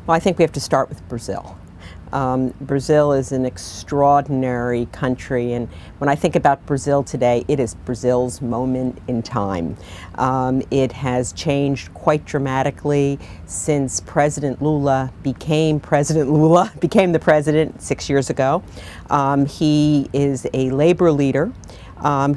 Well, I think we have to start with Brazil. Brazil is an extraordinary country, and when I think about Brazil today, it is Brazil's moment in time. It has changed quite dramatically since President Lula became the president 6 years ago. He is a labor leader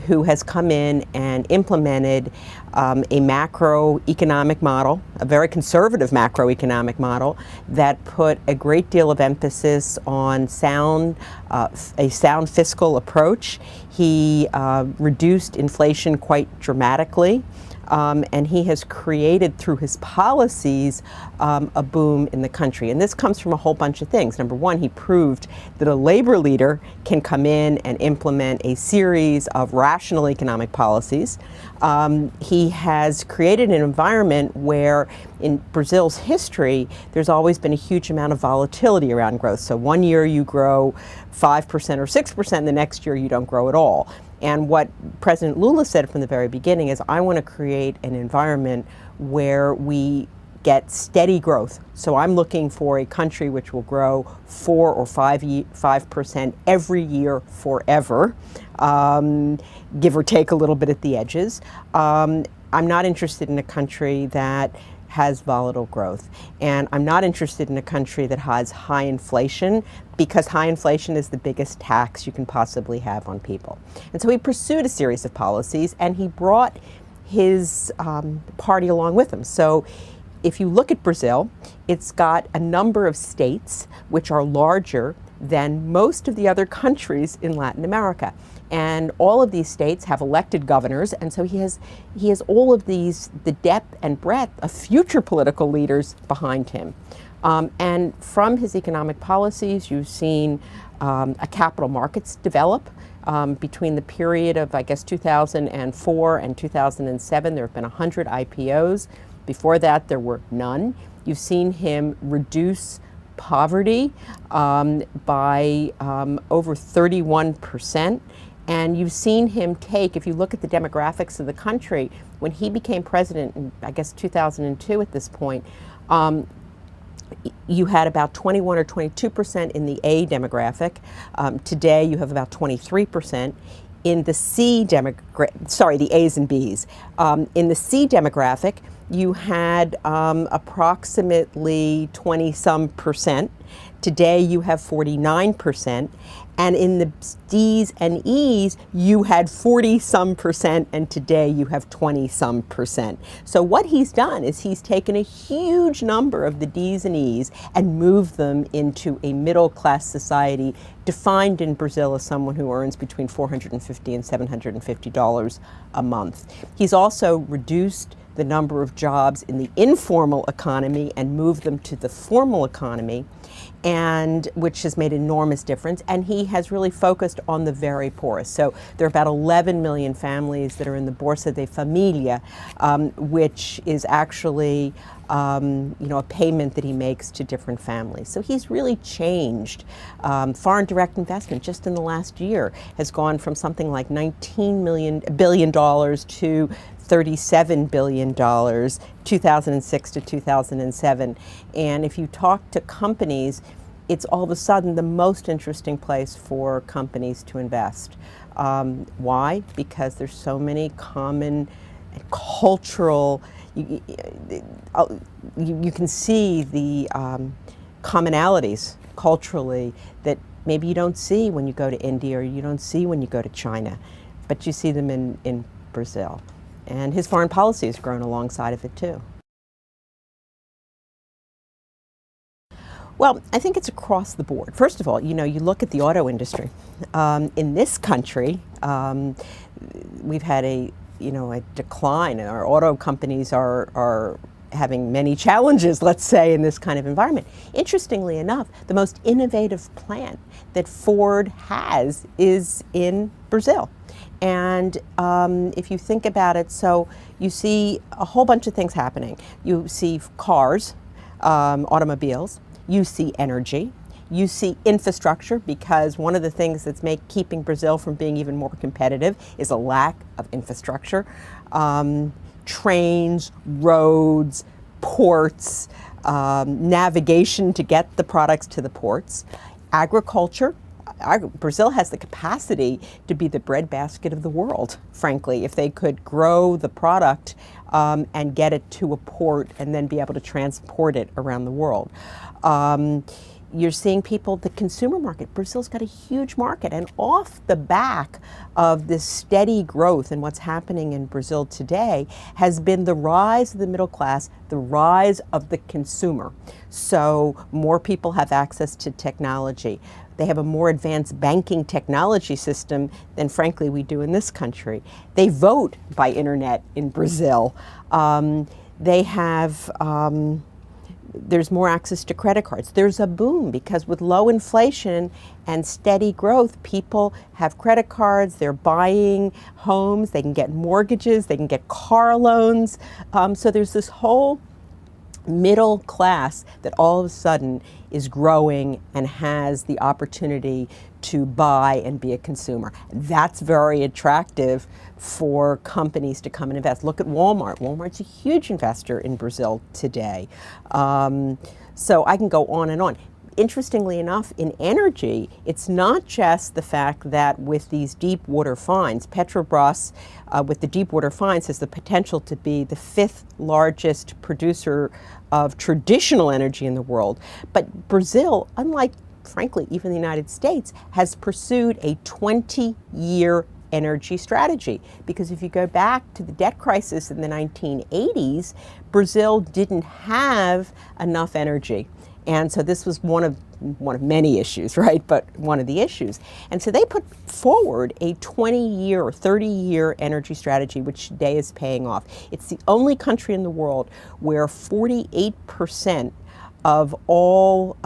who has come in and implemented a macroeconomic model, a very conservative macroeconomic model that put a great deal of emphasis on a sound fiscal approach. He reduced inflation quite dramatically. And he has created through his policies a boom in the country. And this comes from a whole bunch of things. Number one, he proved that a labor leader can come in and implement a series of rational economic policies. He has created an environment where in Brazil's history, there's always been a huge amount of volatility around growth. So one year you grow 5% or 6%, the next year you don't grow at all. And what President Lula said from the very beginning is, I want to create an environment where we get steady growth. So I'm looking for a country which will grow 4 or 5% every year forever, give or take a little bit at the edges. I'm not interested in a country that has volatile growth. And I'm not interested in a country that has high inflation, because high inflation is the biggest tax you can possibly have on people. And so he pursued a series of policies, and he brought his party along with him. So if you look at Brazil, it's got a number of states which are larger than most of the other countries in Latin America. And all of these states have elected governors, and so he has all of these, the depth and breadth of future political leaders behind him. And from his economic policies, you've seen a capital markets develop. Between the period of, I guess, 2004 and 2007, there have been 100 IPOs. Before that, there were none. You've seen him reduce poverty by over 31%. And you've seen him take, if you look at the demographics of the country, when he became president in, I guess, 2002 at this point, you had about 21 or 22% in the A demographic. Today you have about 23%. In the C demographic, the A's and B's. In the C demographic, you had approximately 20-some%. Today you have 49%. And in the D's and E's, you had 40-some%, and today you have 20-some%. So what he's done is he's taken a huge number of the D's and E's and moved them into a middle-class society defined in Brazil as someone who earns between $450 and $750 a month. He's also reduced the number of jobs in the informal economy and moved them to the formal economy, and which has made enormous difference. And he has really focused on the very poorest. So there are about 11 million families that are in the Bolsa de Familia, which is actually a payment that he makes to different families. So he's really changed. Foreign direct investment just in the last year has gone from something like $19 billion to $37 billion, 2006 to 2007. And if you talk to companies, it's all of a sudden the most interesting place for companies to invest. Why? Because there's so many common cultural, you can see the commonalities culturally that maybe you don't see when you go to India, or you don't see when you go to China, but you see them in Brazil. And his foreign policy has grown alongside of it too. Well, I think it's across the board. First of all, you look at the auto industry. In this country, we've had a decline. Our auto companies are having many challenges, let's say, in this kind of environment. Interestingly enough, the most innovative plant that Ford has is in Brazil. And if you think about it, so you see a whole bunch of things happening. You see cars, automobiles, you see energy, you see infrastructure, because one of the things that's keeping Brazil from being even more competitive is a lack of infrastructure. Trains, roads, ports, navigation to get the products to the ports, agriculture. Brazil has the capacity to be the breadbasket of the world, frankly, if they could grow the product and get it to a port and then be able to transport it around the world. You're seeing people, the consumer market. Brazil's got a huge market, and off the back of this steady growth and what's happening in Brazil today has been the rise of the middle class, the rise of the consumer. So more people have access to technology. They have a more advanced banking technology system than, frankly, we do in this country. They vote by internet in Brazil. They have there's more access to credit cards. There's a boom because with low inflation and steady growth, people have credit cards, they're buying homes, they can get mortgages, they can get car loans. So there's this whole middle class that all of a sudden is growing and has the opportunity to buy and be a consumer. That's very attractive for companies to come and invest. Look at Walmart. Walmart's a huge investor in Brazil today. So I can go on and on. Interestingly enough, in energy, it's not just the fact that with these deep water finds, Petrobras with the deep water finds has the potential to be the 5th largest producer of traditional energy in the world. But Brazil, unlike, frankly, even the United States, has pursued a 20-year energy strategy. Because if you go back to the debt crisis in the 1980s, Brazil didn't have enough energy. And so this was one of many issues, right? But one of the issues. And so they put forward a 20-year or 30-year energy strategy, which today is paying off. It's the only country in the world where 48% of all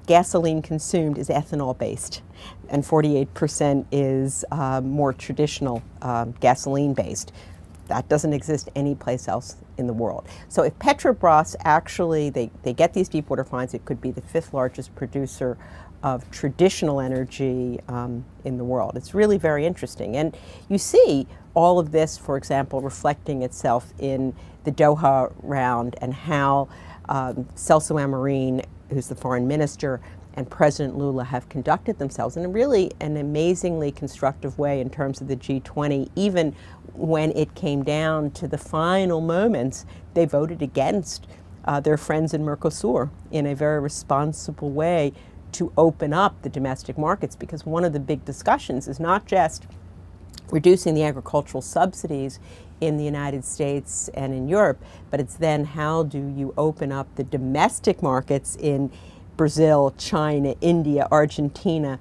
gasoline consumed is ethanol-based, and 48% is more traditional gasoline-based. That doesn't exist anyplace else in the world. So if Petrobras actually, they get these deep water finds, it could be the 5th largest producer of traditional energy in the world. It's really very interesting. And you see all of this, for example, reflecting itself in the Doha round and how Celso Amorim, who's the foreign minister, and President Lula have conducted themselves in really an amazingly constructive way in terms of the G20. Even when it came down to the final moments, they voted against their friends in Mercosur in a very responsible way to open up the domestic markets, because one of the big discussions is not just reducing the agricultural subsidies in the United States and in Europe, but it's then how do you open up the domestic markets in Brazil, China, India, Argentina,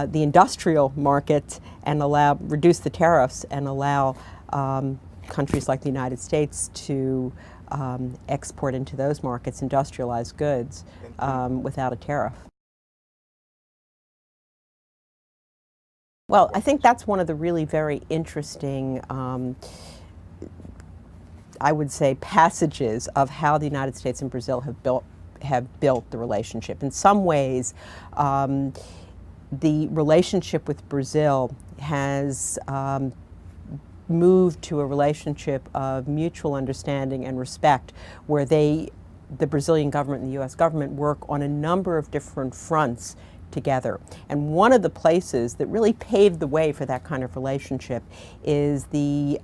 the industrial market, and reduce the tariffs and allow countries like the United States to export into those markets industrialized goods without a tariff. Well, I think that's one of the really very interesting I would say passages of how the United States and Brazil have built the relationship. In some ways, the relationship with Brazil has moved to a relationship of mutual understanding and respect, where the Brazilian government and the U.S. government work on a number of different fronts together. And one of the places that really paved the way for that kind of relationship is the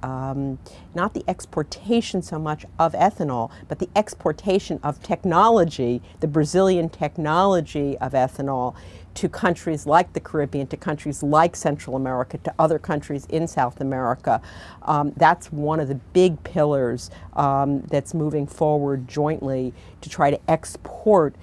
not the exportation so much of ethanol, but the exportation of technology, the Brazilian technology of ethanol, to countries like the Caribbean, to countries like Central America, to other countries in South America. That's one of the big pillars that's moving forward jointly to try to export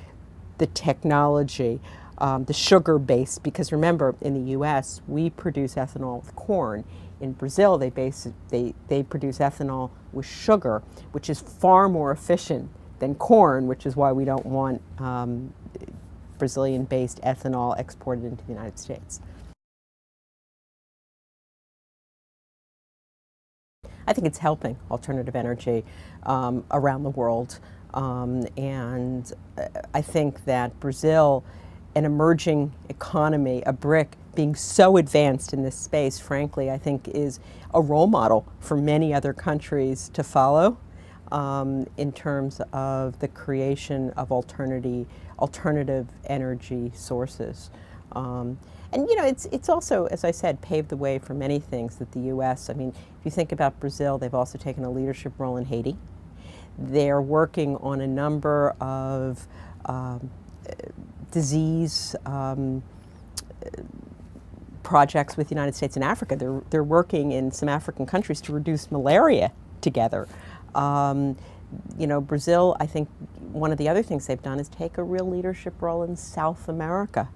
the technology. The sugar base, because remember, in the U.S. we produce ethanol with corn. In Brazil, they produce ethanol with sugar, which is far more efficient than corn, which is why we don't want Brazilian-based ethanol exported into the United States. I think it's helping alternative energy around the world, and I think that Brazil, an emerging economy, a BRIC, being so advanced in this space, frankly, I think is a role model for many other countries to follow. in terms of the creation of alternative energy sources. And you know, it's also, as I said, paved the way for many things that the U.S., I mean, if you think about Brazil, they've also taken a leadership role in Haiti. They're working on a number of disease projects with the United States and Africa. They're working in some African countries to reduce malaria together. You know, Brazil, I think one of the other things they've done is take a real leadership role in South America,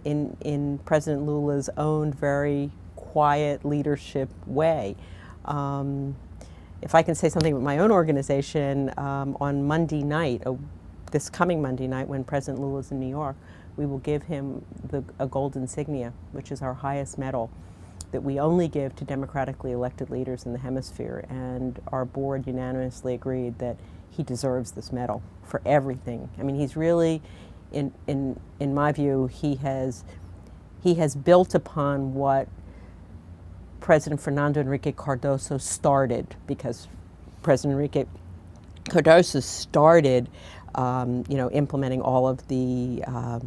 in President Lula's own very quiet leadership way. If I can say something about my own organization, on Monday night, this coming Monday night when President Lula's in New York, we will give him a gold insignia, which is our highest medal that we only give to democratically elected leaders in the hemisphere. And our board unanimously agreed that he deserves this medal for everything. I mean, he's really, in my view, he has built upon what President Fernando Henrique Cardoso started, because President Henrique Cardoso started you know, implementing all of the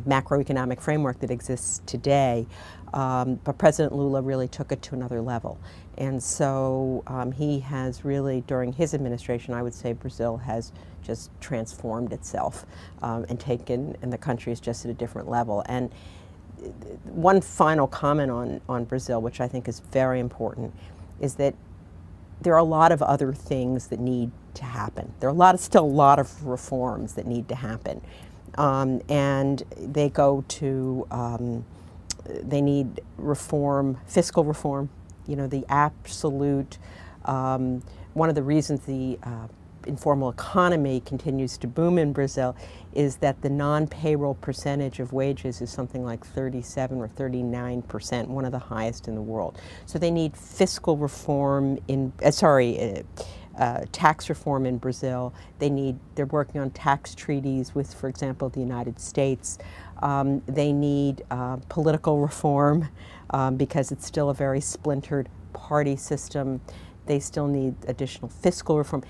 macroeconomic framework that exists today. But President Lula really took it to another level. And so he has really, during his administration, I would say Brazil has just transformed itself and the country is just at a different level. And one final comment on Brazil, which I think is very important, is that there are a lot of other things that need to happen. There are still a lot of reforms that need to happen. And they go to, they need reform, fiscal reform, you know, the absolute, one of the reasons the informal economy continues to boom in Brazil is that the non-payroll percentage of wages is something like 37 or 39%, one of the highest in the world. So they need fiscal reform tax reform in Brazil. They're working on tax treaties with, for example, the United States. They need political reform because it's still a very splintered party system. They still need additional fiscal reform.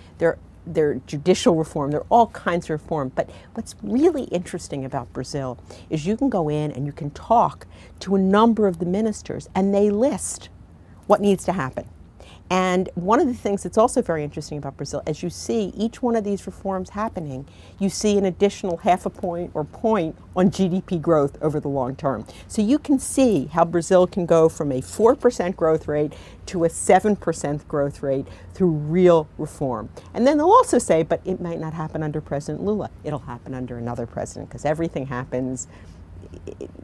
Their judicial reform, there are all kinds of reform. But what's really interesting about Brazil is you can go in and you can talk to a number of the ministers and they list what needs to happen. And one of the things that's also very interesting about Brazil, as you see each one of these reforms happening, you see an additional half a point or point on GDP growth over the long term. So you can see how Brazil can go from a 4% growth rate to a 7% growth rate through real reform. And then they'll also say, but it might not happen under President Lula. It'll happen under another president, because everything happens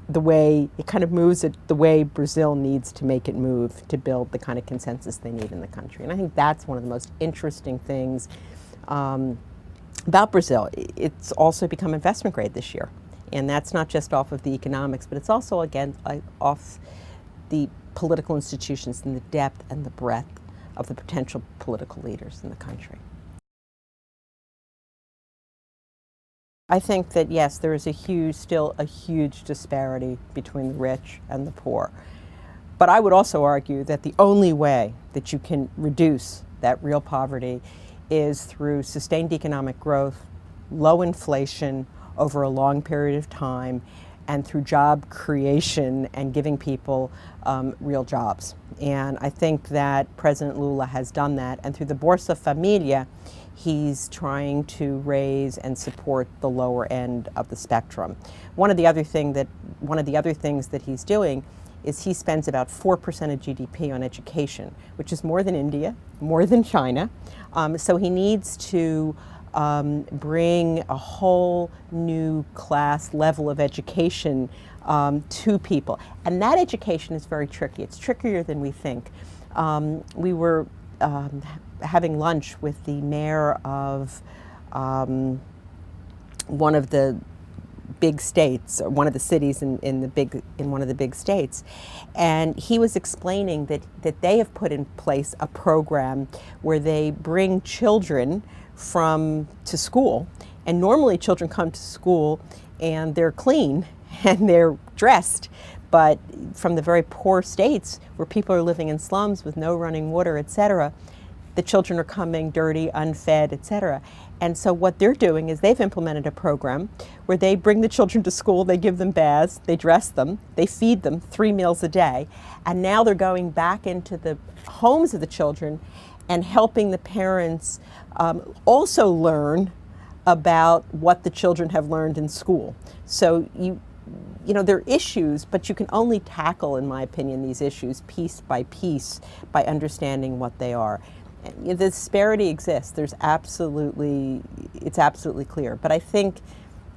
the way it kind of moves it, the way Brazil needs to make it move to build the kind of consensus they need in the country. And I think that's one of the most interesting things about Brazil. It's also become investment grade this year. And that's not just off of the economics, but it's also, again, off the political institutions and the depth and the breadth of the potential political leaders in the country. I think that, yes, there is still a huge disparity between the rich and the poor. But I would also argue that the only way that you can reduce that real poverty is through sustained economic growth, low inflation over a long period of time, and through job creation and giving people real jobs. And I think that President Lula has done that. And through the Bolsa Familia, he's trying to raise and support the lower end of the spectrum. One of the other things that he's doing is he spends about 4% of GDP on education, which is more than India, more than China. So he needs to bring a whole new class level of education to people. And that education is very tricky. It's trickier than we think. We were having lunch with the mayor of one of the big states, or one of the cities in one of the big states, and he was explaining that they have put in place a program where they bring children to school, and normally children come to school and they're clean and they're dressed, but from the very poor states where people are living in slums with no running water, etc., the children are coming dirty, unfed, etc. And so what they're doing is they've implemented a program where they bring the children to school, they give them baths, they dress them, they feed them 3 meals a day, and now they're going back into the homes of the children and helping the parents also learn about what the children have learned in school. So you know, there are issues, but you can only tackle, in my opinion, these issues piece by piece by understanding what they are. The disparity exists. It's absolutely clear. But I think,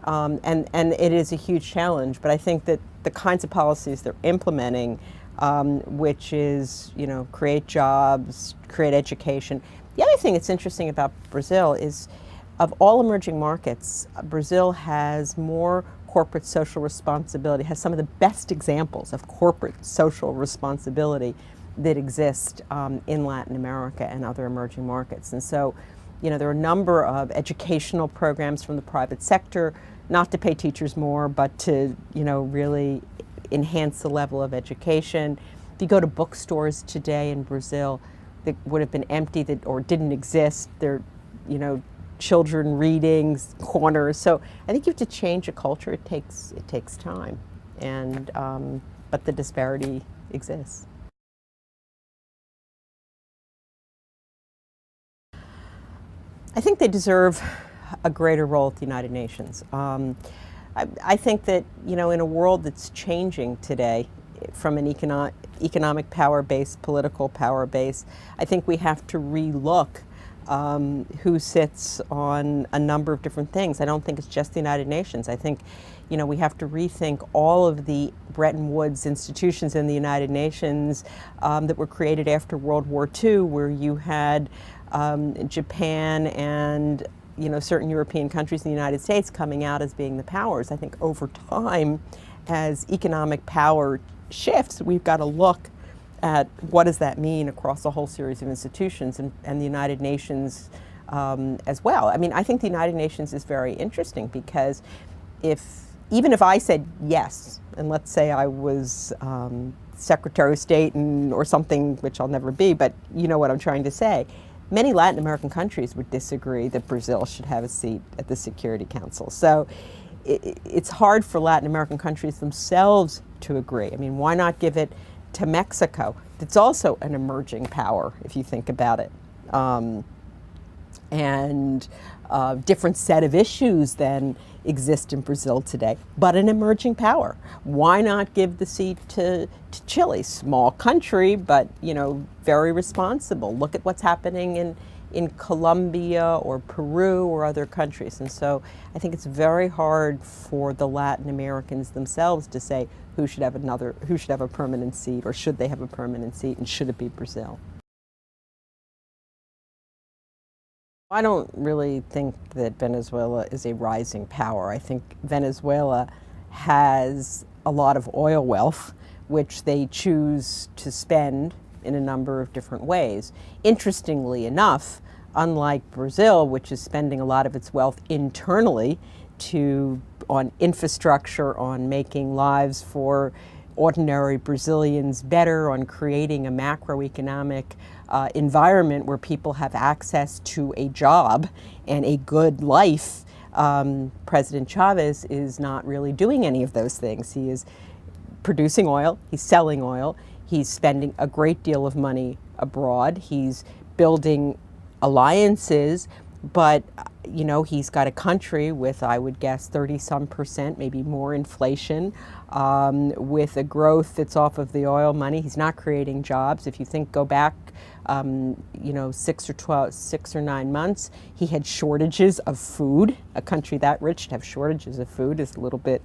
and it is a huge challenge, but I think that the kinds of policies they're implementing, which is, you know, create jobs, create education. The other thing that's interesting about Brazil is, of all emerging markets, Brazil has more corporate social responsibility, has some of the best examples of corporate social responsibility that exist in Latin America and other emerging markets. And so, you know, there are a number of educational programs from the private sector, not to pay teachers more, but to, you know, really enhance the level of education. If you go to bookstores today in Brazil that would have been empty or didn't exist, they're, you know, children reading corners. So I think you have to change a culture. It takes time, and but the disparity exists. I think they deserve a greater role at the United Nations. I think that, you know, in a world that's changing today from an economic power base, political power base, I think we have to relook who sits on a number of different things. I don't think it's just the United Nations. I think, you know, we have to rethink all of the Bretton Woods institutions in the United Nations that were created after World War II, where you had Japan and, you know, certain European countries in the United States coming out as being the powers. I think over time, as economic power shifts, we've got to look at what does that mean across a whole series of institutions, and the United Nations as well. I mean, I think the United Nations is very interesting because even if I said yes, and let's say I was Secretary of State or something, which I'll never be, but you know what I'm trying to say, many Latin American countries would disagree that Brazil should have a seat at the Security Council. So it's hard for Latin American countries themselves to agree. I mean, why not give it to Mexico? It's also an emerging power, if you think about it. And different set of issues than exist in Brazil today, but an emerging power. Why not give the seat to Chile? Small country, but, you know, very responsible. Look at what's happening in Colombia or Peru or other countries. And so I think it's very hard for the Latin Americans themselves to say who should have a permanent seat, or should they have a permanent seat, and should it be Brazil? I don't really think that Venezuela is a rising power. I think Venezuela has a lot of oil wealth, which they choose to spend in a number of different ways. Interestingly enough, unlike Brazil, which is spending a lot of its wealth internally on infrastructure, on making lives for ordinary Brazilians better, on creating a macroeconomic environment where people have access to a job and a good life, President Chavez is not really doing any of those things. He is producing oil, he's selling oil, he's spending a great deal of money abroad, he's building alliances, but you know, he's got a country with, I would guess, 30-some%, maybe more inflation, with a growth that's off of the oil money. He's not creating jobs. If you go back, you know, 6 or 9 months, he had shortages of food. A country that rich to have shortages of food is a little bit,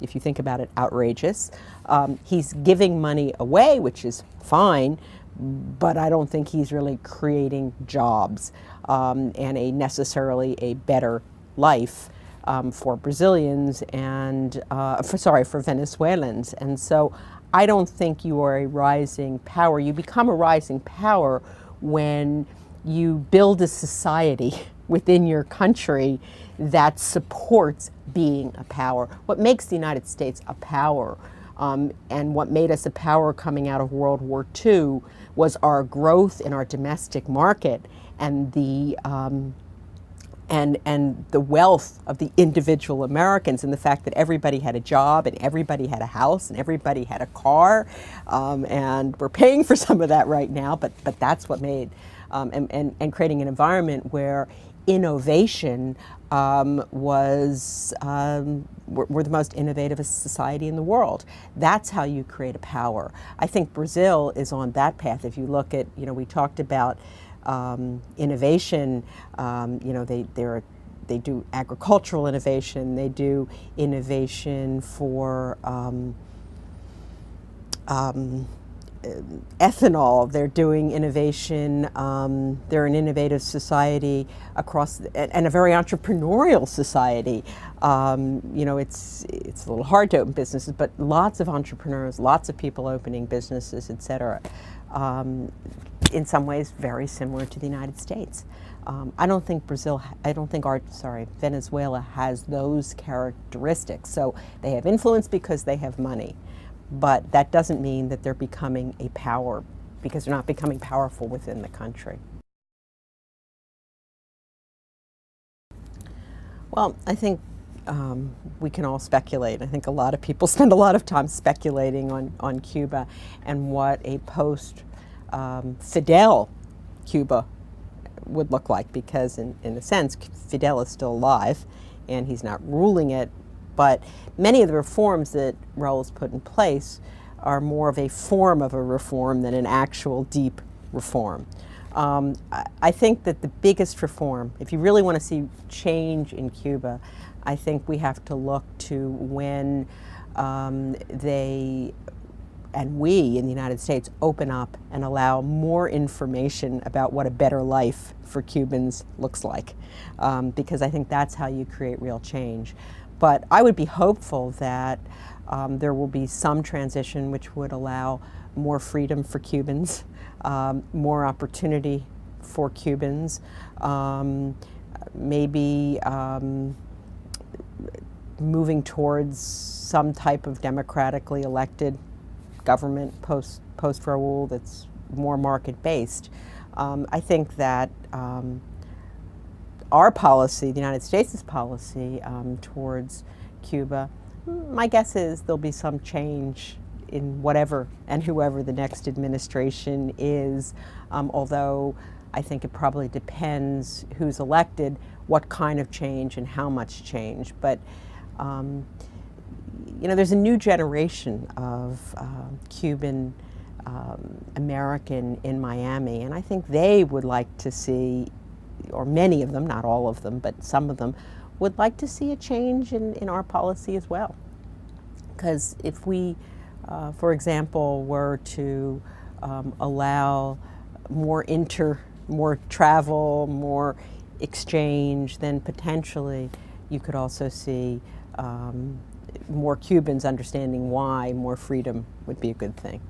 if you think about it, outrageous. He's giving money away, which is fine, but I don't think he's really creating jobs and necessarily a better life for Brazilians and for Venezuelans. And so I don't think you are a rising power. You become a rising power when you build a society within your country that supports being a power. What makes the United States a power, and what made us a power coming out of World War II, was our growth in our domestic market and the wealth of the individual Americans, and the fact that everybody had a job and everybody had a house and everybody had a car, and we're paying for some of that right now, but that's what made, and creating an environment where innovation was, we're the most innovative society in the world. That's how you create a power. I think Brazil is on that path. If you look at, we talked about innovation, they do agricultural innovation, they do innovation for ethanol, they're doing innovation, they're an innovative society across, and a very entrepreneurial society. It's a little hard to open businesses, but lots of entrepreneurs, lots of people opening businesses, et cetera. In some ways very similar to the United States. I don't think Venezuela has those characteristics. So they have influence because they have money, but that doesn't mean that they're becoming a power, because they're not becoming powerful within the country. Well, I think we can all speculate. I think a lot of people spend a lot of time speculating on Cuba and what a post-Fidel Cuba would look like, because in a sense, Fidel is still alive and he's not ruling it, but many of the reforms that Raul's put in place are more of a form of a reform than an actual deep reform. I think that the biggest reform, if you really want to see change in Cuba, I think we have to look to when they and we in the United States open up and allow more information about what a better life for Cubans looks like, because I think that's how you create real change. But I would be hopeful that there will be some transition which would allow more freedom for Cubans, more opportunity for Cubans, maybe moving towards some type of democratically elected government post Raul that's more market-based. I think that our policy, the United States' policy towards Cuba, my guess is there'll be some change in whatever and whoever the next administration is, although I think it probably depends who's elected, what kind of change and how much change. But there's a new generation of Cuban American in Miami, and I think they would like to see, or many of them, not all of them, but some of them, would like to see a change in our policy as well. Because if we, for example, were to allow more travel, more exchange, then potentially you could also see more Cubans understanding why more freedom would be a good thing.